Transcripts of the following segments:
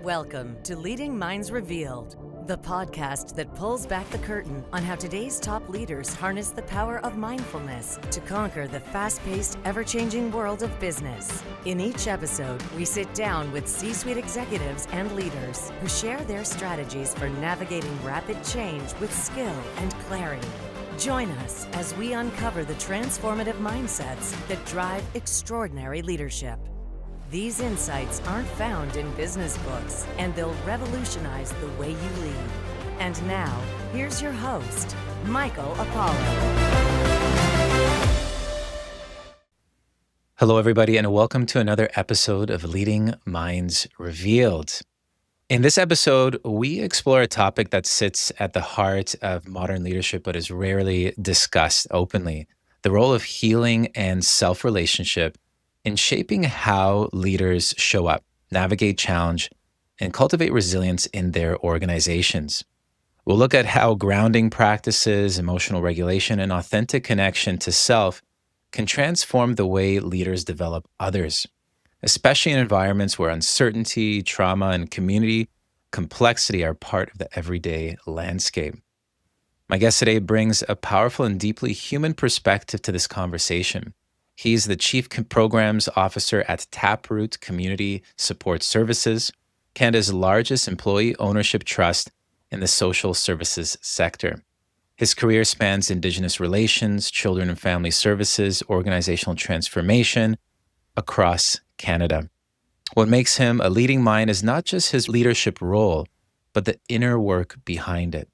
Welcome to Leading Minds Revealed, the podcast that pulls back the curtain on how today's top leaders harness the power of mindfulness to conquer the fast-paced, ever-changing world of business. In each episode, we sit down with C-suite executives and leaders who share their strategies for navigating rapid change with skill and clarity. Join us as we uncover the transformative mindsets that drive extraordinary leadership. These insights aren't found in business books, and they'll revolutionize the way you lead. And now, here's your host, Michael Apollo. Hello, everybody, and welcome to another episode of Leading Minds Revealed. In this episode, we explore a topic that sits at the heart of modern leadership but is rarely discussed openly: the role of healing and self-relationship in shaping how leaders show up, navigate challenge, and cultivate resilience in their organizations. We'll look at how grounding practices, emotional regulation, and authentic connection to self can transform the way leaders develop others, especially in environments where uncertainty, trauma, and community complexity are part of the everyday landscape. My guest today brings a powerful and deeply human perspective to this conversation. He's the Chief Programs Officer at Taproot Community Support Services, Canada's largest employee ownership trust in the social services sector. His career spans Indigenous relations, children and family services, organizational transformation across Canada. What makes him a leading mind is not just his leadership role, but the inner work behind it.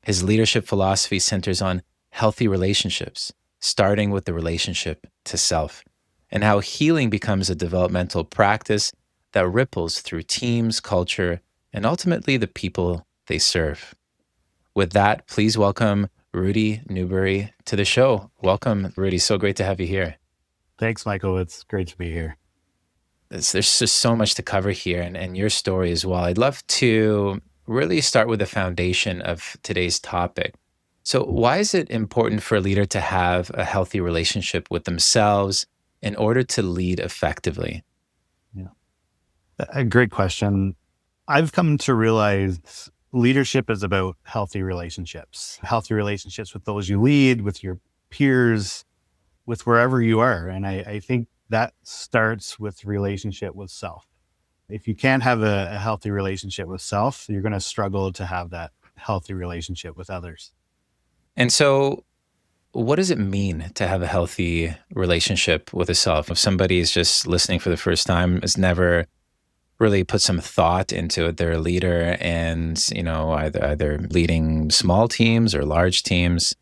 His leadership philosophy centers on healthy relationships, starting with the relationship to self, and how healing becomes a developmental practice that ripples through teams, culture, and ultimately the people they serve. With that, please welcome Rudy Newbury to the show. Welcome, Rudy. So great to have you here. Thanks, Michael. It's great to be here. There's just so much to cover here, and your story as well. I'd love to really start with the foundation of today's topic. So why is it important for a leader to have a healthy relationship with themselves in order to lead effectively? Yeah, a great question. I've come to realize leadership is about healthy relationships with those you lead, with your peers, with wherever you are. And I think that starts with relationship with self. If you can't have a healthy relationship with self, you're going to struggle to have that healthy relationship with others. And so what does it mean to have a healthy relationship with a self? If somebody is just listening for the first time, has never really put some thought into it, they're a leader and, either leading small teams or large teams.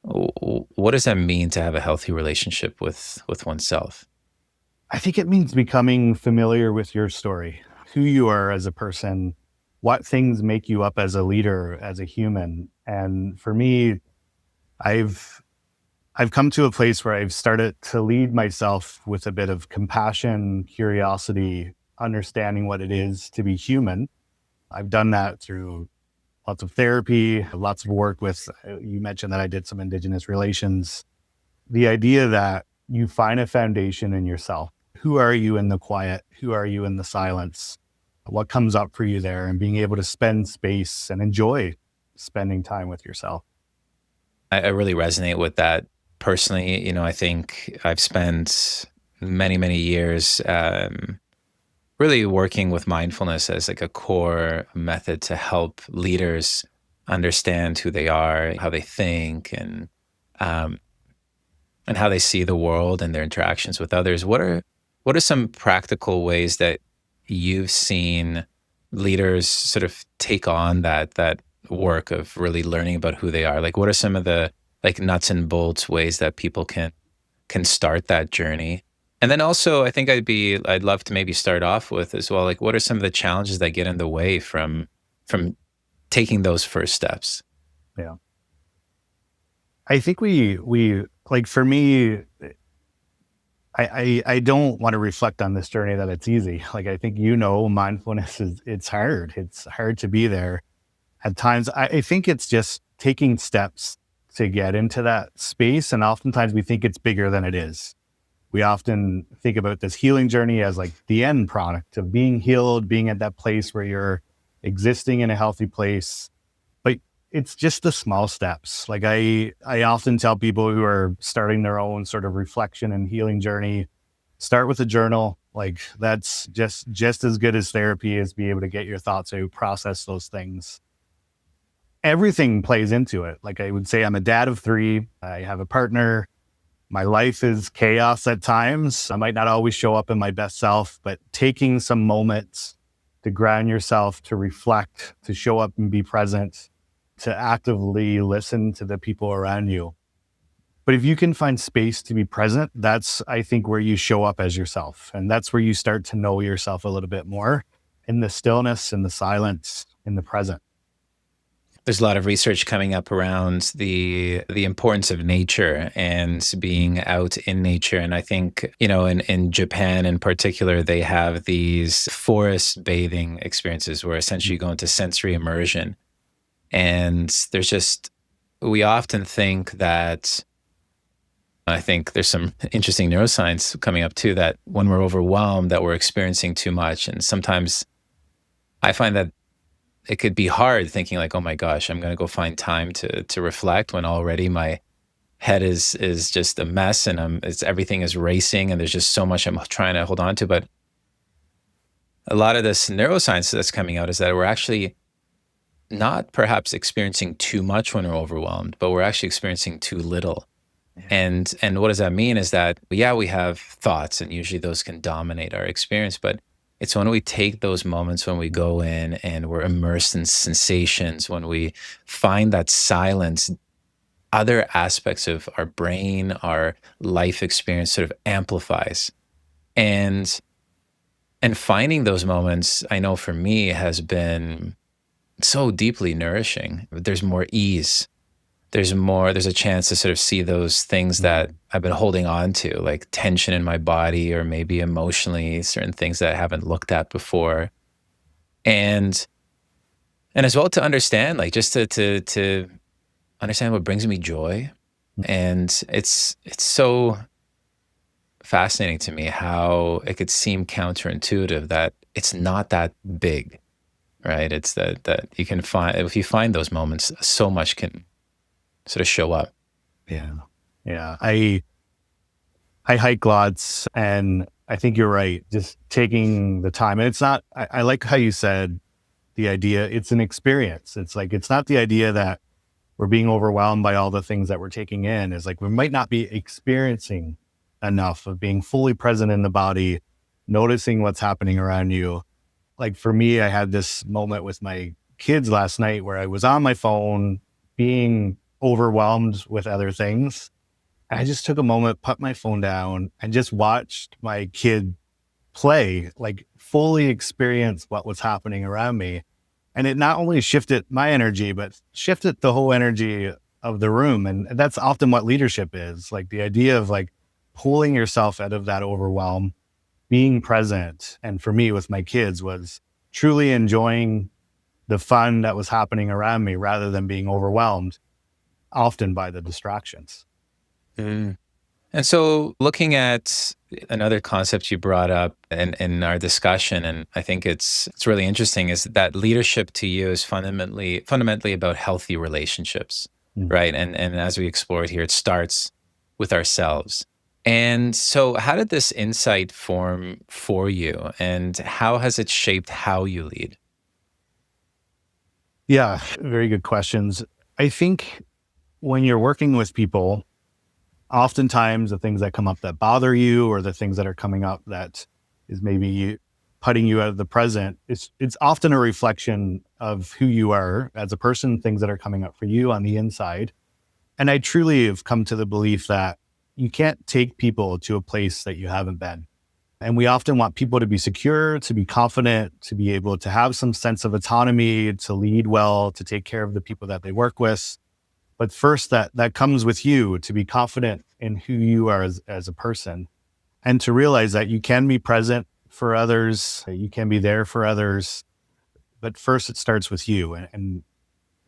What does that mean to have a healthy relationship with oneself? I think it means becoming familiar with your story, who you are as a person, what things make you up as a leader, as a human. And for me, I've come to a place where I've started to lead myself with a bit of compassion, curiosity, understanding what it is to be human. I've done that through lots of therapy, lots of work with, you mentioned that I did some Indigenous relations. The idea that you find a foundation in yourself. Who are you in the quiet? Who are you in the silence? What comes up for you there, and being able to spend space and enjoy spending time with yourself. I really resonate with that personally. I think I've spent many, many years really working with mindfulness as like a core method to help leaders understand who they are, how they think, and how they see the world and their interactions with others. What are some practical ways that you've seen leaders sort of take on that work of really learning about who they are? Like, what are some of the nuts and bolts ways that people can start that journey? And then also, I think I'd love to maybe start off with as well, like, what are some of the challenges that get in the way from taking those first steps? Yeah. I think we like, for me, I don't want to reflect on this journey that it's easy. Like, I think, mindfulness it's hard. It's hard to be there at times. I think it's just taking steps to get into that space. And oftentimes we think it's bigger than it is. We often think about this healing journey as like the end product of being healed, being at that place where you're existing in a healthy place. But it's just the small steps. Like I often tell people who are starting their own sort of reflection and healing journey, start with a journal. Like that's just as good as therapy, is be able to get your thoughts out, process those things. Everything plays into it. Like I would say, I'm a dad of 3. I have a partner. My life is chaos at times. I might not always show up in my best self, but taking some moments to ground yourself, to reflect, to show up and be present, to actively listen to the people around you. But if you can find space to be present, that's, I think, where you show up as yourself. And that's where you start to know yourself a little bit more, in the stillness, in the silence, in the present. There's a lot of research coming up around the importance of nature and being out in nature. And I think, in Japan in particular, they have these forest bathing experiences where essentially you go into sensory immersion. And we often think that, I think there's some interesting neuroscience coming up too, that when we're overwhelmed, that we're experiencing too much. And sometimes I find that it could be hard thinking like, oh my gosh, I'm going to go find time to reflect when already my head is just a mess and everything is racing and there's just so much I'm trying to hold on to. But a lot of this neuroscience that's coming out is that we're actually not perhaps experiencing too much when we're overwhelmed, but we're actually experiencing too little. Yeah. And what does that mean is that, yeah, we have thoughts and usually those can dominate our experience, but it's when we take those moments when we go in and we're immersed in sensations, when we find that silence, other aspects of our brain, our life experience sort of amplifies. And finding those moments, I know for me, has been so deeply nourishing. There's more ease. There's a chance to sort of see those things that I've been holding on to, like tension in my body or maybe emotionally, certain things that I haven't looked at before. And as well to understand, like just to understand what brings me joy. And it's so fascinating to me how it could seem counterintuitive that it's not that big, right? It's that you can find, if you find those moments, so much can sort of show up. Yeah. I hike lots, and I think you're right. Just taking the time, and it's not, I like how you said the idea, it's an experience. It's like, it's not the idea that we're being overwhelmed by all the things that we're taking in. Is like, we might not be experiencing enough of being fully present in the body, noticing what's happening around you. Like for me, I had this moment with my kids last night where I was on my phone being overwhelmed with other things. I just took a moment, put my phone down, and just watched my kid play, like fully experience what was happening around me. And it not only shifted my energy, but shifted the whole energy of the room. And that's often what leadership is, like the idea of like pulling yourself out of that overwhelm, being present. And for me with my kids was truly enjoying the fun that was happening around me rather than being overwhelmed often by the distractions. Mm. And so looking at another concept you brought up in our discussion, and I think it's really interesting, is that leadership to you is fundamentally about healthy relationships, right? And as we explored here, it starts with ourselves. And so how did this insight form for you, and how has it shaped how you lead? Yeah, very good questions. I think when you're working with people, oftentimes the things that come up that bother you, or the things that are coming up that is maybe putting you out of the present, it's often a reflection of who you are as a person, things that are coming up for you on the inside. And I truly have come to the belief that you can't take people to a place that you haven't been. And we often want people to be secure, to be confident, to be able to have some sense of autonomy, to lead well, to take care of the people that they work with. But first, that comes with you, to be confident in who you are as a person, and to realize that you can be present for others, that you can be there for others. But first, it starts with you. And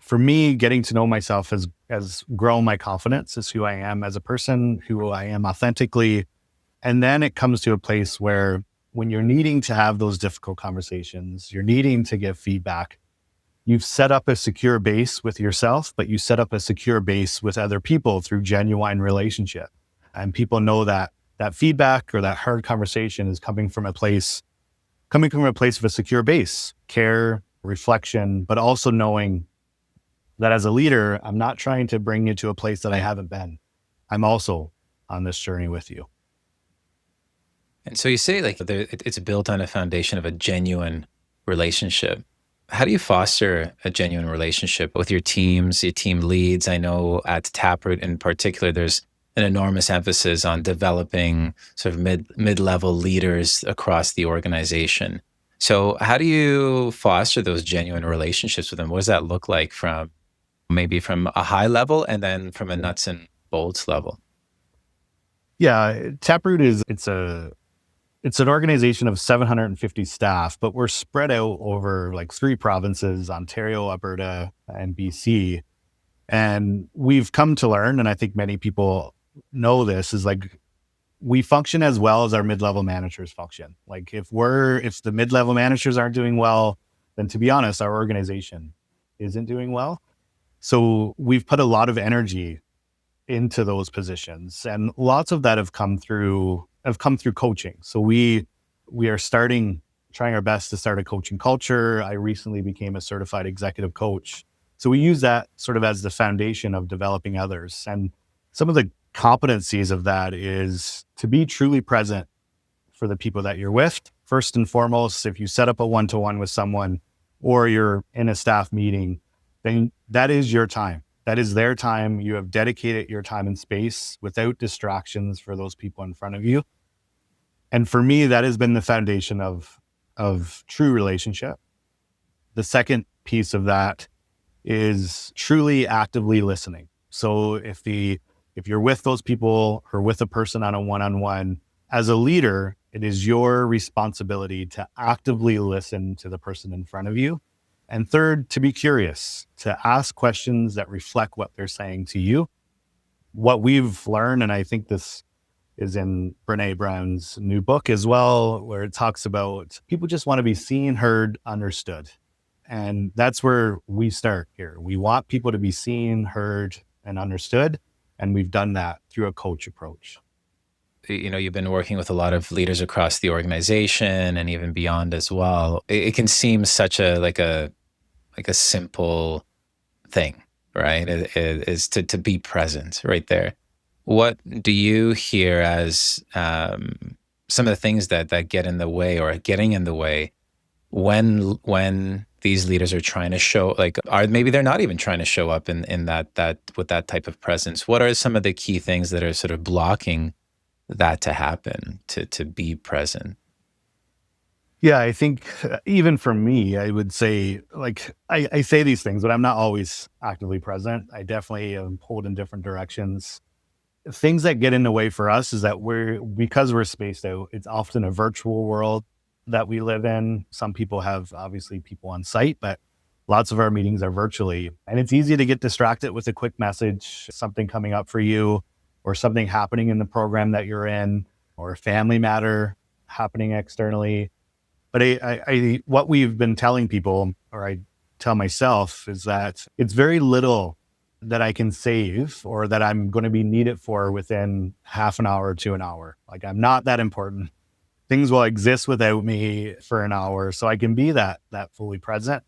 for me, getting to know myself has grown my confidence as who I am as a person, who I am authentically. And then it comes to a place where when you're needing to have those difficult conversations, you're needing to give feedback, you've set up a secure base with yourself, but you set up a secure base with other people through genuine relationship. And people know that that feedback or that hard conversation is coming from a place of a secure base, care, reflection, but also knowing that as a leader, I'm not trying to bring you to a place that I haven't been. I'm also on this journey with you. And so you say like it's built on a foundation of a genuine relationship. How do you foster a genuine relationship with your teams, your team leads? I know at Taproot in particular, there's an enormous emphasis on developing sort of mid-level leaders across the organization. So how do you foster those genuine relationships with them? What does that look like from maybe from a high level and then from a nuts and bolts level? Yeah, Taproot it's an organization of 750 staff, but we're spread out over like 3 provinces, Ontario, Alberta, and BC. And we've come to learn, and I think many people know this, is like we function as well as our mid-level managers function. Like if the mid-level managers aren't doing well, then to be honest, our organization isn't doing well. So we've put a lot of energy into those positions, and lots of that have come through coaching. So we are trying our best to start a coaching culture. I recently became a certified executive coach. So we use that sort of as the foundation of developing others. And some of the competencies of that is to be truly present for the people that you're with. First and foremost, if you set up a one-to-one with someone or you're in a staff meeting, then that is your time. That is their time. You have dedicated your time and space without distractions for those people in front of you. And for me, that has been the foundation of true relationship. The second piece of that is truly actively listening. So if you're with those people or with a person on a one-on-one, as a leader, it is your responsibility to actively listen to the person in front of you. And third, to be curious, to ask questions that reflect what they're saying to you. What we've learned, and I think this is in Brene Brown's new book as well, where it talks about people just want to be seen, heard, understood. And that's where we start here. We want people to be seen, heard, and understood. And we've done that through a coach approach. You know, you've been working with a lot of leaders across the organization and even beyond as well. It can seem such a simple thing, right? It is to be present right there. What do you hear as some of the things that get in the way or are getting in the way when these leaders are trying to show, or maybe they're not even trying to show up in that with that type of presence? What are some of the key things that are sort of blocking that to happen, to be present? Yeah, I think even for me, I would say, like, I say these things, but I'm not always actively present. I definitely am pulled in different directions. Things that get in the way for us is that because we're spaced out, it's often a virtual world that we live in. Some people have obviously people on site, but lots of our meetings are virtually. And it's easy to get distracted with a quick message, something coming up for you, or something happening in the program that you're in, or a family matter happening externally. But what we've been telling people, or I tell myself, is that it's very little that I can save or that I'm going to be needed for within half an hour to an hour. Like, I'm not that important. Things will exist without me for an hour, so I can be that fully present.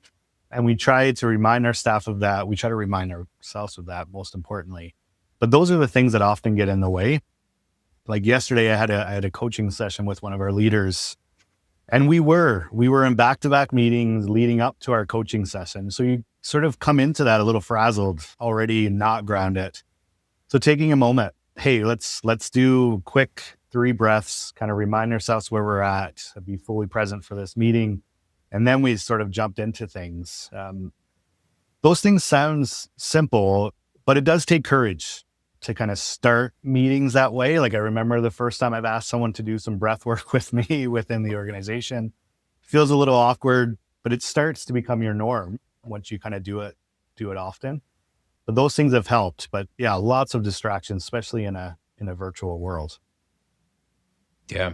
And we try to remind our staff of that. We try to remind ourselves of that, most importantly. But those are the things that often get in the way. Like yesterday, I had a coaching session with one of our leaders. And we were in back-to-back meetings leading up to our coaching session. So you sort of come into that a little frazzled, already not grounded. So taking a moment, hey, let's do quick 3 breaths, kind of remind ourselves where we're at, be fully present for this meeting. And then we sort of jumped into things. Those things sound simple, but it does take courage to kind of start meetings that way. Like, I remember the first time I've asked someone to do some breath work with me within the organization. Feels a little awkward, but it starts to become your norm once you kind of do it often. But those things have helped. But yeah, lots of distractions, especially in a virtual world. Yeah.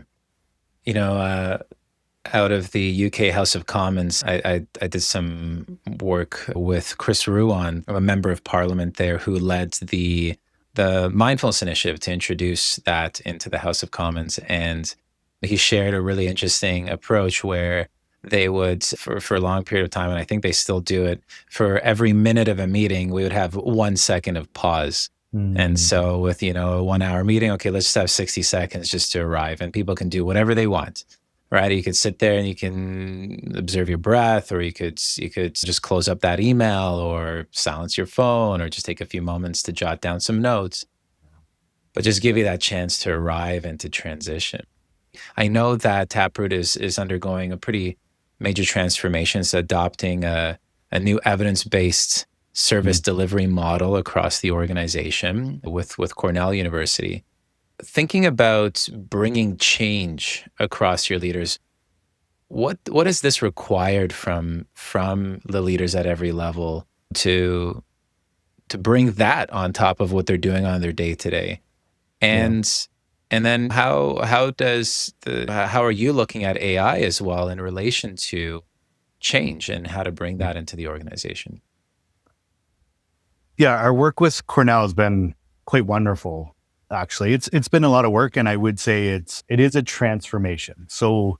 You know, out of the UK House of Commons, I did some work with Chris Ruan, a member of Parliament there, who led the mindfulness initiative to introduce that into the House of Commons, and he shared a really interesting approach where they would, for a long period of time, and I think they still do it, for every minute of a meeting, we would have 1 second of pause. And Mm, so with, a 1 hour meeting, okay, let's just have 60 seconds just to arrive, and people can do whatever they want. Right. You could sit there and you can observe your breath, or you could just close up that email or silence your phone or just take a few moments to jot down some notes, but just give you that chance to arrive and to transition. I know that Taproot is undergoing a pretty major transformation. It's adopting a new evidence-based service mm. delivery model across the organization with Cornell University. Thinking about bringing change across your leaders, what is this required from the leaders at every level to bring that on top of what they're doing on their day to day? Yeah. And then how are you looking at AI as well in relation to change and how to bring that into the organization? Yeah, our work with Cornell has been quite wonderful. Actually, it's been a lot of work, and I would say it is a transformation. So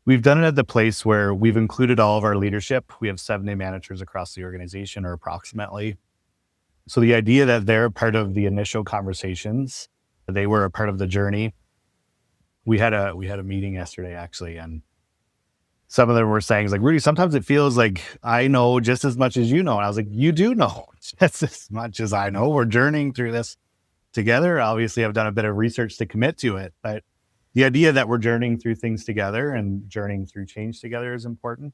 we've done it at the place where we've included all of our leadership. We have 70 managers across the organization, or approximately. So the idea that they're part of the initial conversations, they were a part of the journey. We had a meeting yesterday actually, and some of them were saying, like, Rudy, sometimes it feels like I know just as much as you know. And I was like, you do know just as much as I know. We're journeying through this together. Obviously, I've done a bit of research to commit to it, but the idea that we're journeying through things together and journeying through change together is important.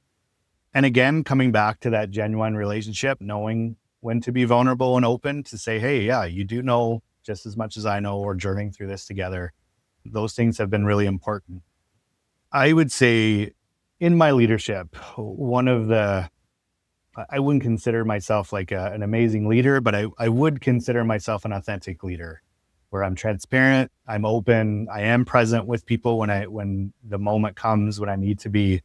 And again, coming back to that genuine relationship, knowing when to be vulnerable and open to say, hey, yeah, you do know just as much as I know. We're journeying through this together. Those things have been really important. I would say in my leadership, I wouldn't consider myself like an amazing leader, but I would consider myself an authentic leader where I'm transparent, I'm open, I am present with people when the moment comes when I need to be.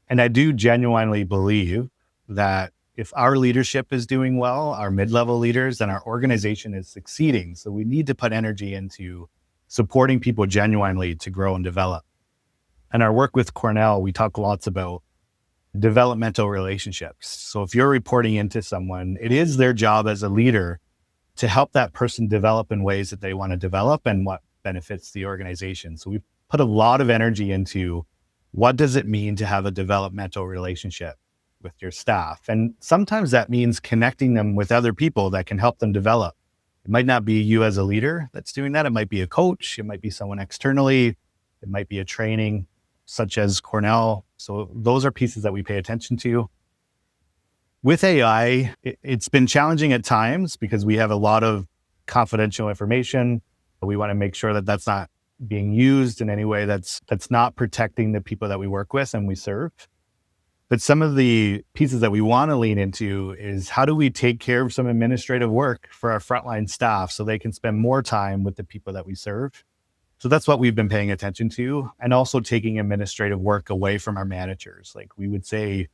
And I do genuinely believe that if our leadership is doing well, our mid-level leaders, then our organization is succeeding. So we need to put energy into supporting people genuinely to grow and develop. And our work with Cornell, we talk lots about developmental relationships. So if you're reporting into someone, it is their job as a leader to help that person develop in ways that they want to develop and what benefits the organization. So we put a lot of energy into what does it mean to have a developmental relationship with your staff? And sometimes that means connecting them with other people that can help them develop. It might not be you as a leader that's doing that. It might be a coach. It might be someone externally. It might be a training such as Cornell. So those are pieces that we pay attention to. With AI, it's been challenging at times because we have a lot of confidential information. We want to make sure that that's not being used in any way that's not protecting the people that we work with and we serve. But some of the pieces that we want to lean into is how do we take care of some administrative work for our frontline staff so they can spend more time with the people that we serve. So that's what we've been paying attention to, and also taking administrative work away from our managers. Like we would say,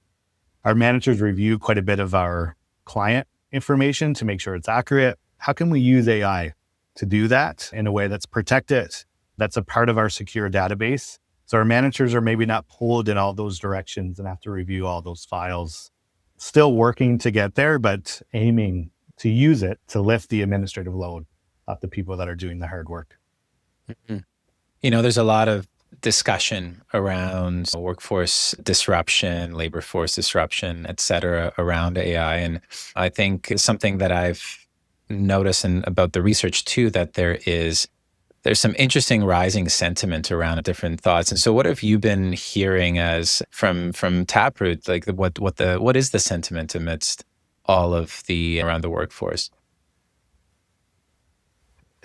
our managers review quite a bit of our client information to make sure it's accurate. How can we use AI to do that in a way that's protected, that's a part of our secure database? So our managers are maybe not pulled in all those directions and have to review all those files. Still working to get there, but aiming to use it to lift the administrative load off the people that are doing the hard work. Mhm. There's a lot of discussion around workforce disruption, labor force disruption, et cetera, around AI. And I think something that I've noticed about the research too, that there's some interesting rising sentiment around different thoughts. And so what have you been hearing as from Taproot? Like what is the sentiment amidst all of the around the workforce?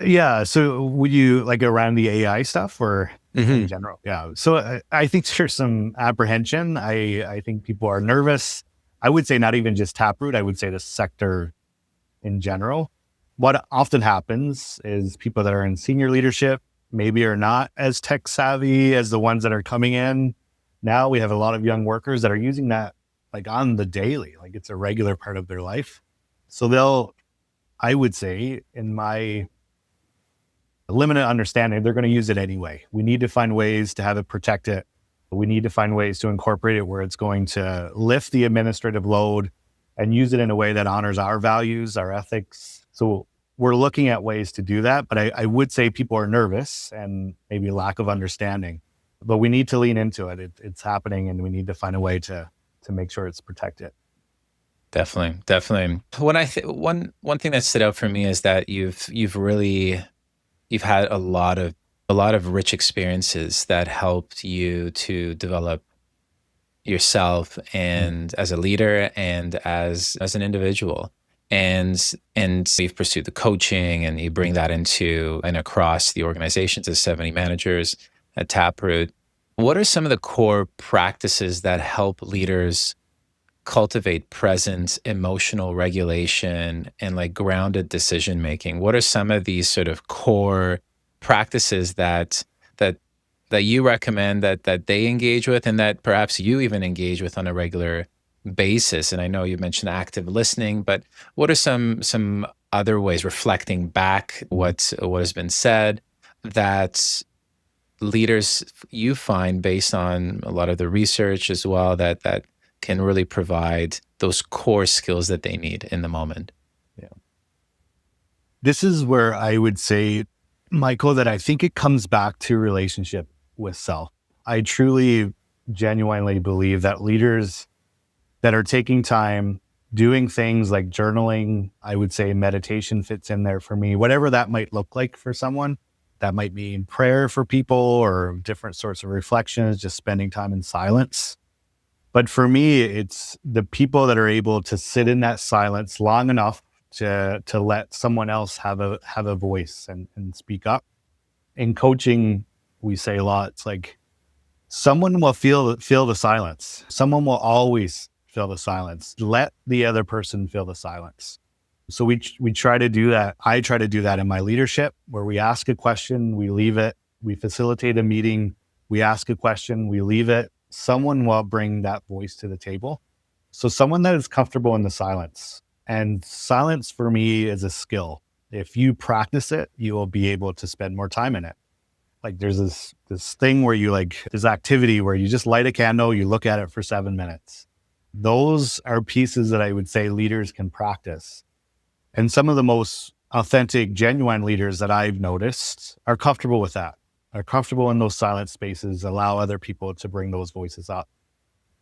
Yeah. So would you like around the AI stuff or in Hmm. general? Yeah. So I think there's some apprehension. I think people are nervous. I would say not even just Taproot. I would say the sector in general. What often happens is people that are in senior leadership, maybe are not as tech savvy as the ones that are coming in. Now we have a lot of young workers that are using that like on the daily, like it's a regular part of their life. So I would say in my limited understanding, they're going to use it anyway. We need to find ways to have it protect it. We need to find ways to incorporate it where it's going to lift the administrative load and use it in a way that honors our values, our ethics. So we're looking at ways to do that. But I would say people are nervous and maybe lack of understanding. But we need to lean into it. It's happening, and we need to find a way to make sure it's protected. Definitely. When one thing that stood out for me is that you've had a lot of rich experiences that helped you to develop yourself and as a leader and as an individual. And you've pursued the coaching, and you bring that into and across the organizations as 70 managers at Taproot. What are some of the core practices that help leaders cultivate present emotional regulation and like grounded decision making? What are some of these sort of core practices that you recommend that they engage with, and that perhaps you even engage with on a regular basis? And I know you mentioned active listening, but what are some other ways, reflecting back what has been said, that leaders you find based on a lot of the research as well that can really provide those core skills that they need in the moment? Yeah. This is where I would say, Michael, that I think it comes back to relationship with self. I truly, genuinely believe that leaders that are taking time, doing things like journaling, I would say meditation fits in there for me, whatever that might look like for someone. That might mean prayer for people or different sorts of reflections, just spending time in silence. But for me, it's the people that are able to sit in that silence long enough to let someone else have a voice and speak up. In coaching, we say a lot, it's like someone will feel the silence. Someone will always feel the silence. Let the other person feel the silence. So we try to do that. I try to do that in my leadership, where we ask a question, we leave it. We facilitate a meeting, we ask a question, we leave it. Someone will bring that voice to the table. So someone that is comfortable in the silence. And silence for me is a skill. If you practice it, you will be able to spend more time in it. Like there's this thing where this activity where you just light a candle, you look at it for 7 minutes. Those are pieces that I would say leaders can practice. And some of the most authentic, genuine leaders that I've noticed are comfortable with that, are comfortable in those silent spaces, allow other people to bring those voices up.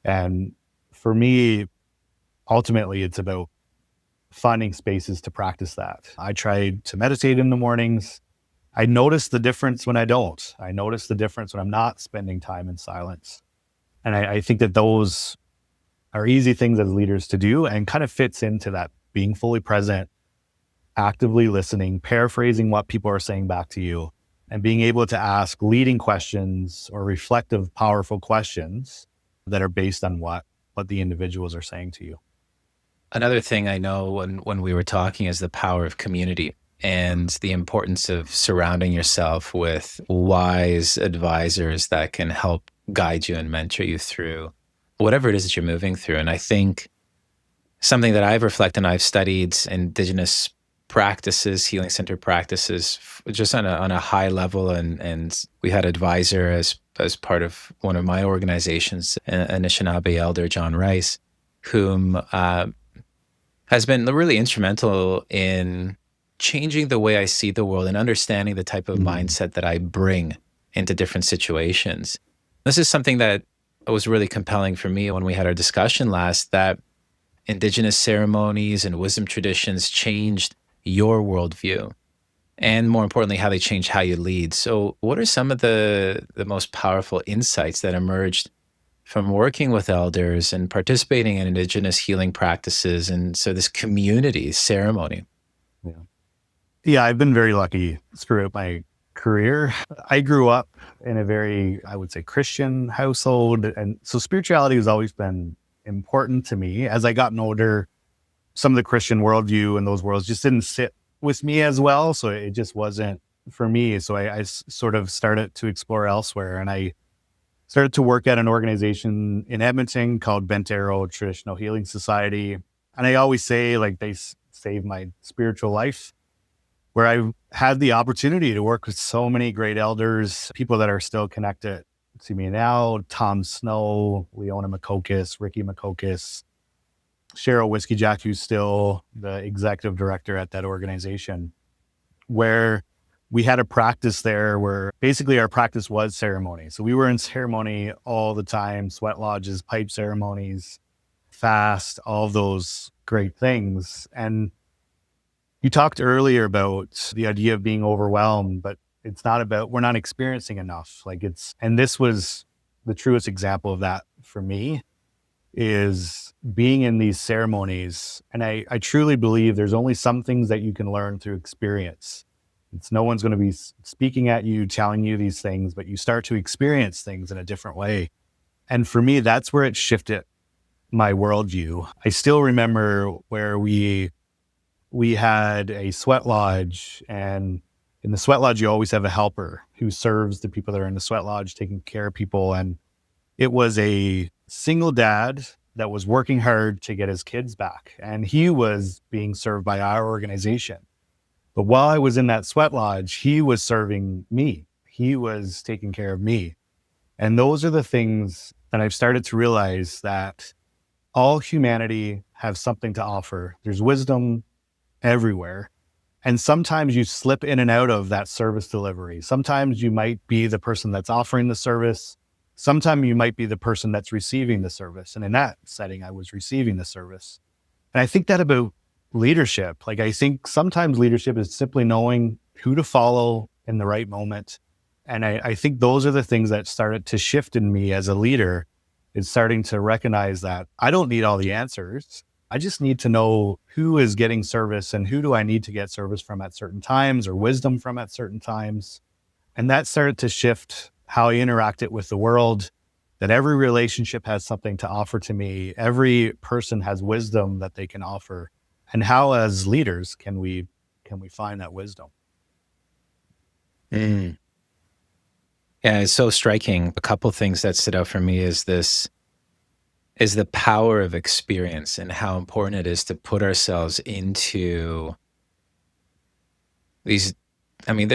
And for me, ultimately, it's about finding spaces to practice that. I try to meditate in the mornings. I notice the difference when I don't. I notice the difference when I'm not spending time in silence. And I think that those are easy things as leaders to do and kind of fits into that being fully present, actively listening, paraphrasing what people are saying back to you, and being able to ask leading questions or reflective, powerful questions that are based on what the individuals are saying to you. Another thing I know when we were talking is the power of community and the importance of surrounding yourself with wise advisors that can help guide you and mentor you through whatever it is that you're moving through. And I think something that I've reflected and I've studied Indigenous practices, healing center practices, just on a high level. And we had an advisor as part of one of my organizations, an Anishinaabe elder, John Rice, whom has been really instrumental in changing the way I see the world and understanding the type of mindset that I bring into different situations. This is something that was really compelling for me when we had our discussion last, that Indigenous ceremonies and wisdom traditions changed your worldview, and more importantly, how they changed how you lead. So what are some of the most powerful insights that emerged from working with elders and participating in Indigenous healing practices, and so this community ceremony? Yeah, I've been very lucky throughout my career. I grew up in a very, I would say, Christian household. And so spirituality has always been important to me. As I gotten older, some of the Christian worldview and those worlds just didn't sit with me as well. So it just wasn't for me. So I sort of started to explore elsewhere, and I started to work at an organization in Edmonton called Bent Arrow Traditional Healing Society. And I always say, like, they saved my spiritual life, where I've had the opportunity to work with so many great elders, people that are still connected to me now: Tom Snow, Leona Makokis, Ricky Makokis, Cheryl Whiskey Jack, who's still the executive director at that organization, where we had a practice there where basically our practice was ceremony. So we were in ceremony all the time: sweat lodges, pipe ceremonies, fast, all those great things. And you talked earlier about the idea of being overwhelmed, but it's not about, we're not experiencing enough. And this was the truest example of that for me, is being in these ceremonies. And I truly believe there's only some things that you can learn through experience. No one's going to be speaking at you, telling you these things, but you start to experience things in a different way. And for me, that's where it shifted my worldview. I still remember where we had a sweat lodge, and in the sweat lodge, you always have a helper who serves the people that are in the sweat lodge, taking care of people. And it was a single dad that was working hard to get his kids back, and he was being served by our organization. But while I was in that sweat lodge, he was serving me. He was taking care of me. And those are the things that I've started to realize, that all humanity has something to offer. There's wisdom everywhere. And sometimes you slip in and out of that service delivery. Sometimes you might be the person that's offering the service. Sometimes you might be the person that's receiving the service. And in that setting, I was receiving the service. And I think that about leadership. Like, I think sometimes leadership is simply knowing who to follow in the right moment. And I think those are the things that started to shift in me as a leader, is starting to recognize that I don't need all the answers. I just need to know who is getting service and who do I need to get service from at certain times, or wisdom from at certain times. And that started to shift how I interacted with the world, that every relationship has something to offer to me. Every person has wisdom that they can offer. And how, as leaders, can we find that wisdom? Mm. Yeah, it's so striking. A couple things that stood out for me is the power of experience, and how important it is to put ourselves into these. I mean,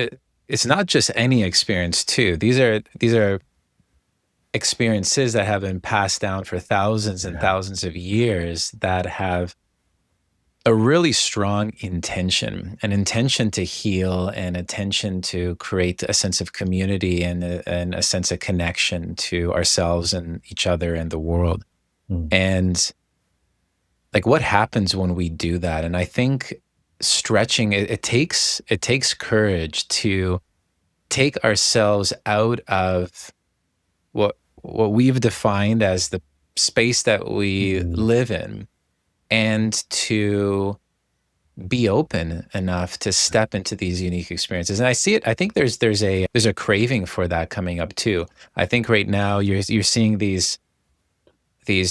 it's not just any experience too. These are experiences that have been passed down for thousands and thousands of years, that have a really strong intention, an intention to heal, and intention to create a sense of community, and a sense of connection to ourselves and each other and the world. And like, what happens when we do that? And I think stretching, it takes courage to take ourselves out of what we've defined as the space that we live in, and to be open enough to step into these unique experiences. And I see it. I think there's a craving for that coming up too. I think right now you're seeing these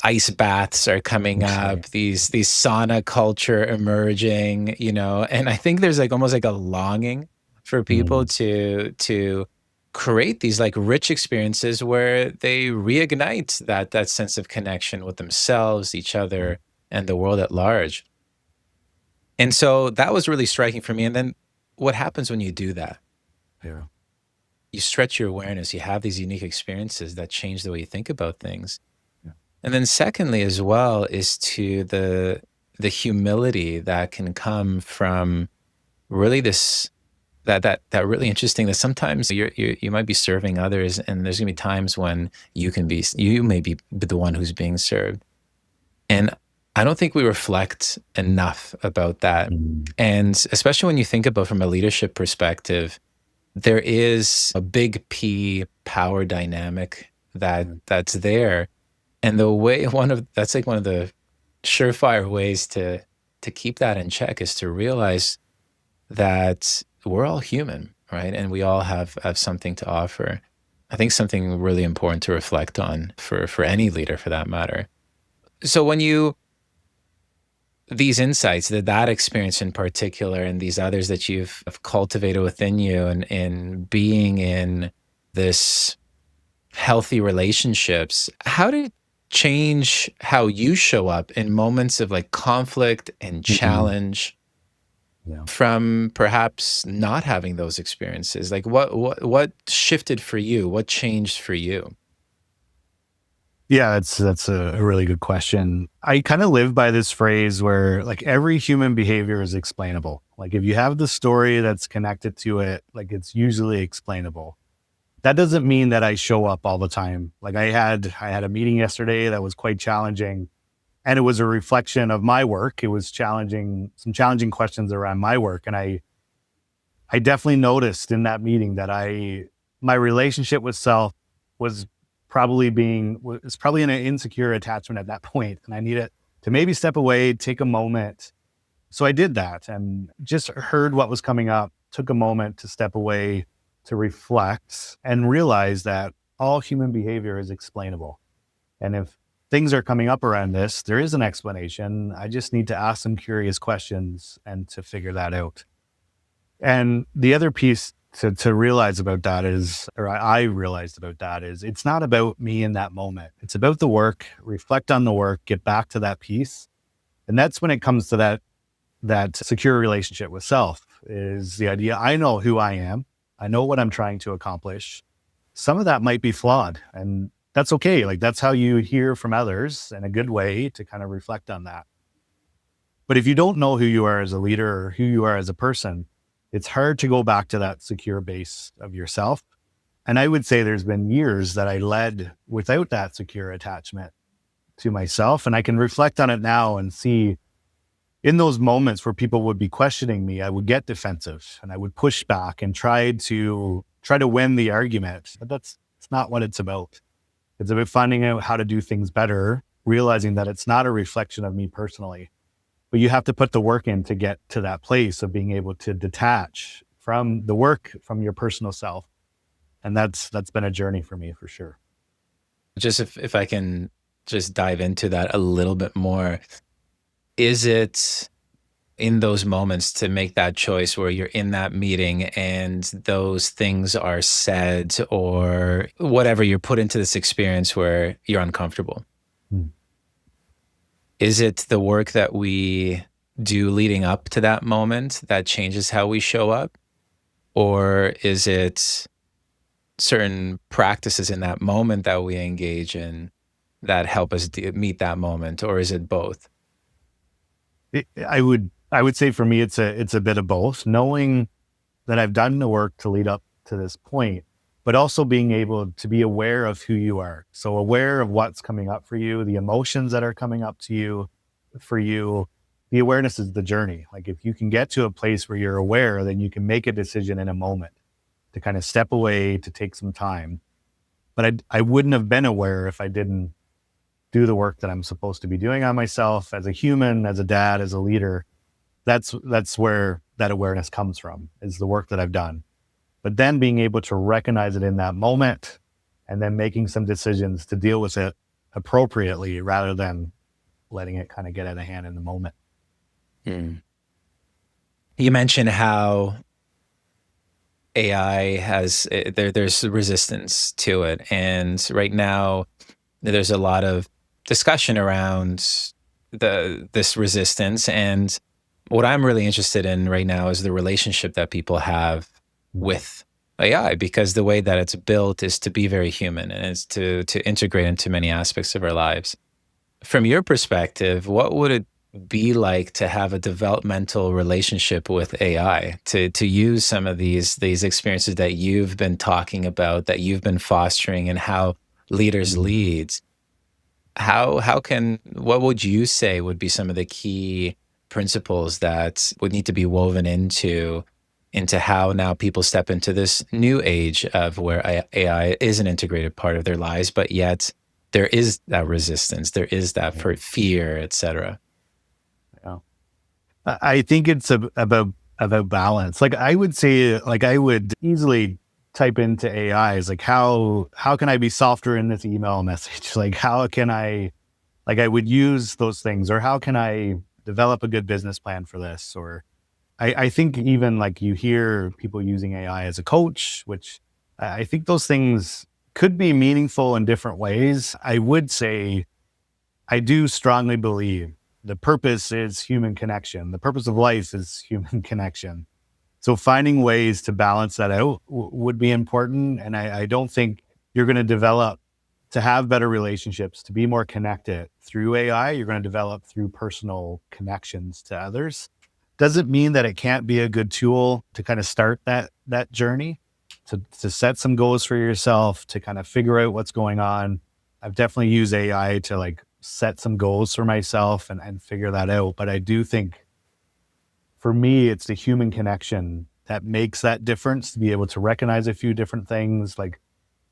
ice baths are coming up, these sauna culture emerging, and I think there's like almost like a longing for people to create these like rich experiences where they reignite that sense of connection with themselves, each other, and the world at large. And so that was really striking for me. And then what happens when you do that? Yeah. You stretch your awareness, you have these unique experiences that change the way you think about things. And then secondly as well is to the humility that can come from really that really interesting, that sometimes you might be serving others, and there's gonna be times when you may be the one who's being served. And I don't think we reflect enough about that. And especially when you think about from a leadership perspective, there is a big P power dynamic that's there. And that's like one of the surefire ways to keep that in check, is to realize that we're all human, right? And we all have something to offer. I think something really important to reflect on for any leader, for that matter. So when you these insights, that experience in particular, and these others that you've cultivated within you, and in being in this healthy relationships, how did it change how you show up in moments of like conflict and Mhm. challenge Yeah. from perhaps not having those experiences? Like what shifted for you? What changed for you? Yeah, that's a really good question. I kind of live by this phrase where like every human behavior is explainable. Like if you have the story that's connected to it, like it's usually explainable. That doesn't mean that I show up all the time. Like I had a meeting yesterday that was quite challenging, and it was a reflection of my work. It was challenging, some challenging questions around my work, and I definitely noticed in that meeting that my relationship with self was was probably in an insecure attachment at that point, and I needed to maybe step away, take a moment. So I did that and just heard what was coming up, took a moment to step away, to reflect, and realize that all human behavior is explainable. And if things are coming up around this, there is an explanation. I just need to ask some curious questions and to figure that out. And the other piece to realize about that is, or I realized about that is, it's not about me in that moment. It's about the work, reflect on the work, get back to that piece. And that's when it comes to that secure relationship with self, is the idea I know who I am. I know what I'm trying to accomplish. Some of that might be flawed, and that's okay. Like that's how you hear from others in a good way, to kind of reflect on that. But if you don't know who you are as a leader or who you are as a person, it's hard to go back to that secure base of yourself. And I would say there's been years that I led without that secure attachment to myself. And I can reflect on it now and see, in those moments where people would be questioning me, I would get defensive and I would push back and try to win the argument. But it's not what it's about. It's about finding out how to do things better, realizing that it's not a reflection of me personally, but you have to put the work in to get to that place of being able to detach from the work, from your personal self. And that's been a journey for me, for sure. Just if I can just dive into that a little bit more, is it in those moments to make that choice where you're in that meeting and those things are said, or whatever, you're put into this experience where you're uncomfortable? Mm. Is it the work that we do leading up to that moment that changes how we show up? Or is it certain practices in that moment that we engage in that help us meet that moment? Or is it both? I would say for me, it's a bit of both. Knowing that I've done the work to lead up to this point, but also being able to be aware of who you are. So aware of what's coming up for you, the emotions that are coming up to you, for you. The awareness is the journey. Like if you can get to a place where you're aware, then you can make a decision in a moment to kind of step away, to take some time. But I wouldn't have been aware if I didn't do the work that I'm supposed to be doing on myself as a human, as a dad, as a leader. That's where that awareness comes from, is the work that I've done. But then being able to recognize it in that moment, and then making some decisions to deal with it appropriately, rather than letting it kind of get out of hand in the moment. Hmm. You mentioned how AI has there's resistance to it, and right now there's a lot of discussion around this resistance. And what I'm really interested in right now is the relationship that people have Mm. with AI, because the way that it's built is to be very human, and it's to integrate into many aspects of our lives. From your perspective, what would it be like to have a developmental relationship with AI, to use some of these experiences that you've been talking about, that you've been fostering, and how leaders Mhm. lead? What would you say would be some of the key principles that would need to be woven into how now people step into this new age of where AI is an integrated part of their lives, but yet there is that resistance, there is that Yeah. fear, etc. Yeah. I think it's about balance. Like I would say, like I would easily type into AI is like, how can I be softer in this email message? Like how can I, like I would use those things, or how can I develop a good business plan for this. Or I think even like you hear people using AI as a coach, which I think those things could be meaningful in different ways. I would say I do strongly believe the purpose is human connection. The purpose of life is human connection. So finding ways to balance that out would be important. And I don't think you're going to develop to have better relationships, to be more connected through AI. You're going to develop through personal connections to others. Doesn't mean that it can't be a good tool to kind of start that journey, to set some goals for yourself, to kind of figure out what's going on. I've definitely used AI to like set some goals for myself and figure that out. But I do think for me, it's the human connection that makes that difference, to be able to recognize a few different things. Like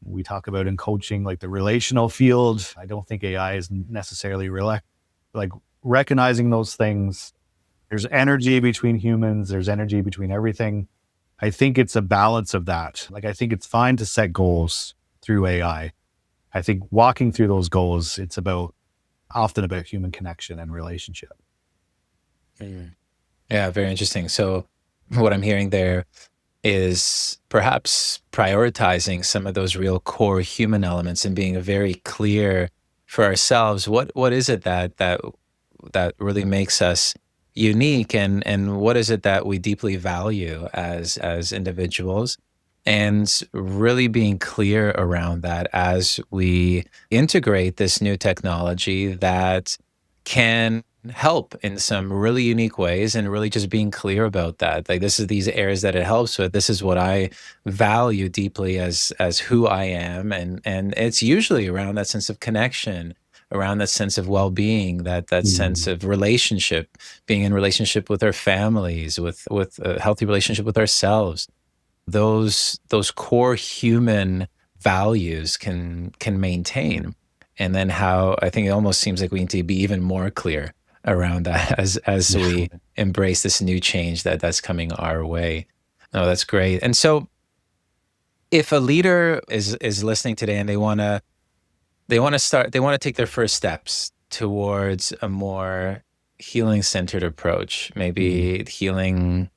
we talk about in coaching, like the relational field. I don't think AI is necessarily like recognizing those things. There's energy between humans. There's energy between everything. I think it's a balance of that. Like, I think it's fine to set goals through AI. I think walking through those goals, it's often about human connection and relationship. Yeah, very interesting. So what I'm hearing there is perhaps prioritizing some of those real core human elements and being very clear for ourselves. What is it that really makes us unique, and what is it that we deeply value as individuals, and really being clear around that as we integrate this new technology that can help in some really unique ways, and really just being clear about that. Like, this is these areas that it helps with. This is what I value deeply as who I am. And it's usually around that sense of connection, around that sense of well-being, that sense of relationship, being in relationship with our families, with a healthy relationship with ourselves. Those core human values can maintain. And then how I think it almost seems like we need to be even more clear around that as we embrace this new change that's coming our way. Oh, that's great. And so if a leader is listening today and they want to take their first steps towards a more healing centered approach, maybe healing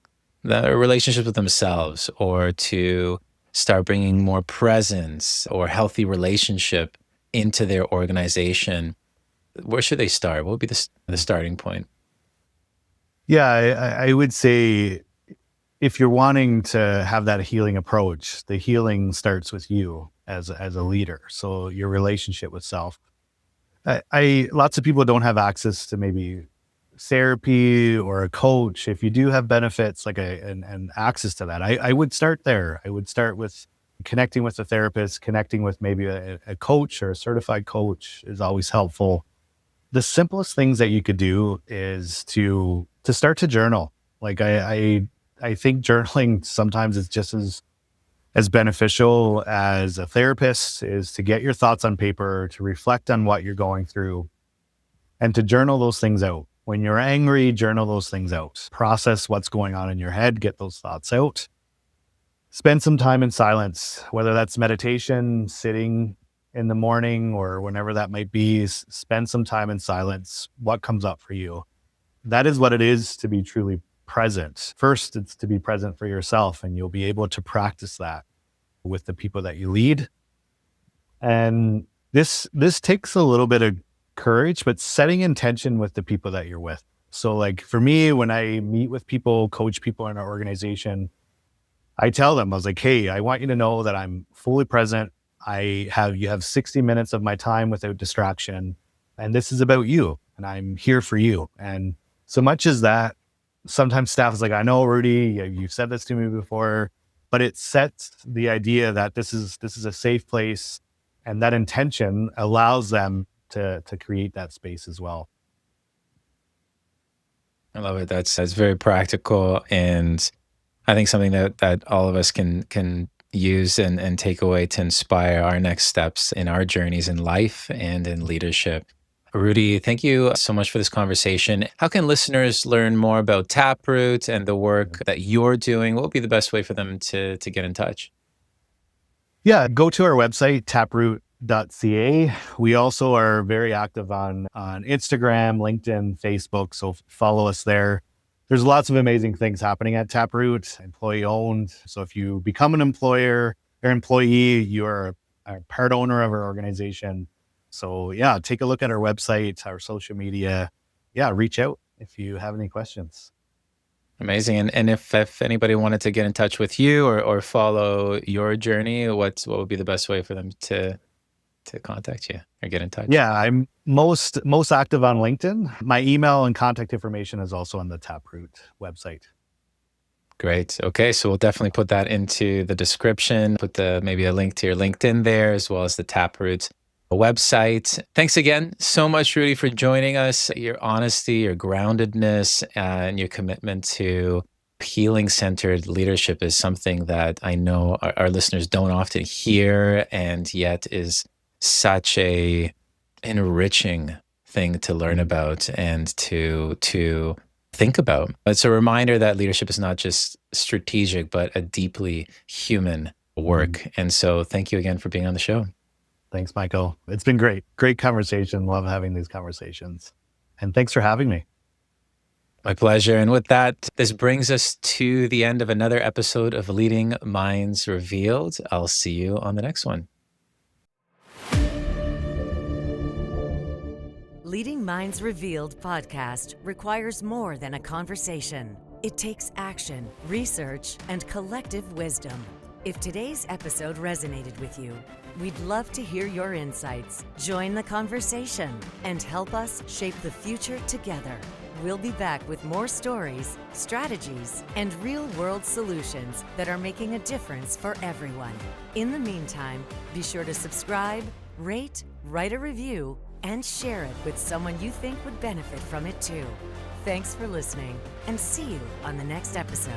the relationship with themselves, or to start bringing more presence or healthy relationship into their organization, where should they start? What would be the starting point? Yeah, I would say if you're wanting to have that healing approach, the healing starts with you as a leader. So your relationship with self. Lots of people don't have access to maybe therapy or a coach. If you do have benefits like and access to that, I would start there. I would start with connecting with a therapist, connecting with maybe a coach or a certified coach is always helpful. The simplest things that you could do is to start to journal. Like I think journaling sometimes is just as beneficial as a therapist, is to get your thoughts on paper, to reflect on what you're going through, and to journal those things out. When you're angry, journal those things out. Process what's going on in your head, get those thoughts out. Spend some time in silence, whether that's meditation, sitting in the morning, or whenever that might be. Spend some time in silence. What comes up for you? That is what it is to be truly present. First, it's to be present for yourself, and you'll be able to practice that with the people that you lead. And this takes a little bit of courage, but setting intention with the people that you're with. So like for me, when I meet with people, coach people in our organization, I tell them, I was like, hey, I want you to know that I'm fully present. You have 60 minutes of my time without distraction. And this is about you. And I'm here for you. And so much as that, sometimes staff is like, I know, Rudy, you've said this to me before, but it sets the idea that this is a safe place. And that intention allows them to create that space as well. I love it. That's very practical, and I think something that all of us can use and take away to inspire our next steps in our journeys in life and in leadership. Rudy, thank you so much for this conversation. How can listeners learn more about Taproot and the work that you're doing? What would be the best way for them to get in touch? Yeah, go to our website, taproot.ca. We also are very active on Instagram, LinkedIn, Facebook. So follow us there. There's lots of amazing things happening at Taproot, employee owned. So if you become an employer or employee, you are a part owner of our organization. So yeah, take a look at our website, our social media. Yeah, reach out if you have any questions. Amazing. And if anybody wanted to get in touch with you or follow your journey, what would be the best way for them to contact you or get in touch? Yeah, I'm most active on LinkedIn. My email and contact information is also on the Taproot website. Great. Okay, so we'll definitely put that into the description, put maybe a link to your LinkedIn there, as well as the Taproot website. Thanks again so much, Rudy, for joining us. Your honesty, your groundedness, and your commitment to healing-centered leadership is something that I know our listeners don't often hear, and yet is such a enriching thing to learn about and to think about. It's a reminder that leadership is not just strategic, but a deeply human work. And so thank you again for being on the show. Thanks, Michael. It's been great. Great conversation. Love having these conversations. And thanks for having me. My pleasure. And with that, this brings us to the end of another episode of Leading Minds Revealed. I'll see you on the next one. Leading Minds Revealed podcast requires more than a conversation. It takes action, research, and collective wisdom. If today's episode resonated with you, we'd love to hear your insights. Join the conversation and help us shape the future together. We'll be back with more stories, strategies, and real-world solutions that are making a difference for everyone. In the meantime, be sure to subscribe, rate, write a review, and share it with someone you think would benefit from it too. Thanks for listening, and see you on the next episode.